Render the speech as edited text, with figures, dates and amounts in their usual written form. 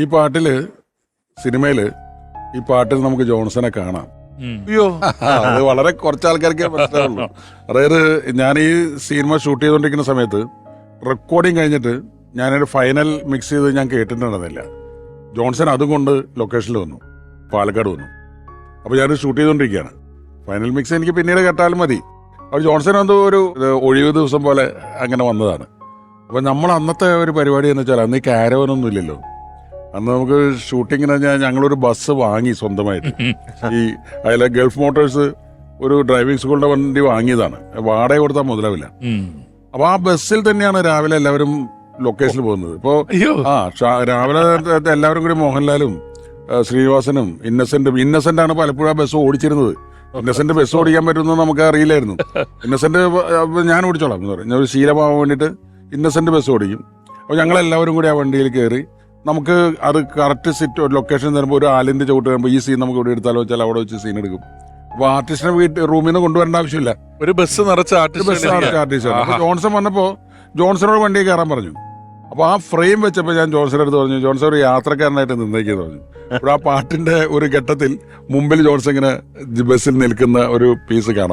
ഈ പാട്ടില് സിനിമയില് ഈ പാട്ടിൽ നമുക്ക് ജോൺസനെ കാണാം. അയ്യോ, അത് വളരെ കുറച്ച് ആൾക്കാർക്കേ മനസ്സിലാവുള്ളൂ. അതായത് ഞാൻ ഈ സിനിമ ഷൂട്ട് ചെയ്തുകൊണ്ടിരിക്കുന്ന സമയത്ത് റെക്കോർഡിങ് കഴിഞ്ഞിട്ട് ഞാനൊരു ഫൈനൽ മിക്സ് ചെയ്ത് ഞാൻ കേട്ടിട്ടുണ്ടായിരുന്നില്ല. ജോൺസൺ അതും കൊണ്ട് ലൊക്കേഷനിൽ വന്നു, പാലക്കാട് വന്നു. അപ്പോൾ ഞാൻ ഷൂട്ട് ചെയ്തുകൊണ്ടിരിക്കുകയാണ്. ഫൈനൽ മിക്സ് എനിക്ക് പിന്നീട് കേട്ടാലും മതി. അപ്പോൾ ജോൺസൺ എന്തോ ഒരു ഒഴിവ് ദിവസം പോലെ അങ്ങനെ വന്നതാണ്. അപ്പോൾ നമ്മൾ അന്നത്തെ ഒരു പരിപാടി എന്ന് വെച്ചാൽ അന്ന് ഈ കാരവനൊന്നും ഇല്ലല്ലോ. അന്ന് നമുക്ക് ഷൂട്ടിങ്ങിന് ഞങ്ങളൊരു ബസ് വാങ്ങി സ്വന്തമായിട്ട്. ഈ അതിലെ ഗൾഫ് മോട്ടോഴ്സ് ഒരു ഡ്രൈവിംഗ് സ്കൂളിന്റെ വണ്ടി വാങ്ങിയതാണ്. വാടക കൊടുത്താൽ മുതലാവില്ല. അപ്പൊ ആ ബസ്സിൽ തന്നെയാണ് രാവിലെ എല്ലാവരും ലൊക്കേഷനിൽ പോകുന്നത്. ഇപ്പോ രാവിലെ എല്ലാവരും കൂടി മോഹൻലാലും ശ്രീനിവാസനും ഇന്നസെന്റ് ആണ് പലപ്പോഴും ആ ബസ് ഓടിച്ചിരുന്നത്. ഇന്നസെന്റ് ബസ് ഓടിക്കാൻ പറ്റുമെന്ന് നമുക്ക് അറിയില്ലായിരുന്നു. ഇന്നസെന്റ് ഞാൻ ഓടിച്ചോളാം എന്ന് പറയും. ഞാൻ ഒരു ശീലമാവാൻ വേണ്ടിയിട്ട് ഇന്നസെന്റ് ബസ് ഓടിക്കും. അപ്പോൾ ഞങ്ങളെല്ലാവരും കൂടി ആ വണ്ടിയിൽ കയറി നമുക്ക് അത് കറക്റ്റ് ലൊക്കേഷൻ തരുമ്പോൾ ഒരു ആലിന്റെ ചവിട്ട് വരുമ്പോൾ ഈ സീൻ നമുക്ക് ഇവിടെ എടുത്താലോ വെച്ചാൽ അവിടെ വെച്ച് സീൻ എടുക്കും. അപ്പൊ ആർട്ടിസ്റ്റിനെ റൂമിൽ നിന്ന് കൊണ്ടുവരേണ്ട ആവശ്യമില്ല. ഒരു ബസ് നിറച്ച ആർട്ടിസ്റ്റ്. ജോൺസൺ വന്നപ്പോ ജോൺസണോട് വണ്ടിയിൽ കയറാൻ പറഞ്ഞു. അപ്പൊ ആ ഫ്രെയിം വെച്ചപ്പോൾ ഞാൻ ജോൺസന്റെ അടുത്ത് പറഞ്ഞു, ജോൺസൺ ഒരു യാത്രക്കാരനായിട്ട് നിന്നേക്കെന്ന് പറഞ്ഞു. അപ്പോൾ ആ പാട്ടിന്റെ ഒരു ഘട്ടത്തിൽ മുമ്പിൽ ജോൺസൺ ഇങ്ങനെ ബസ്സിൽ നിൽക്കുന്ന ഒരു പീസ് കാണാം.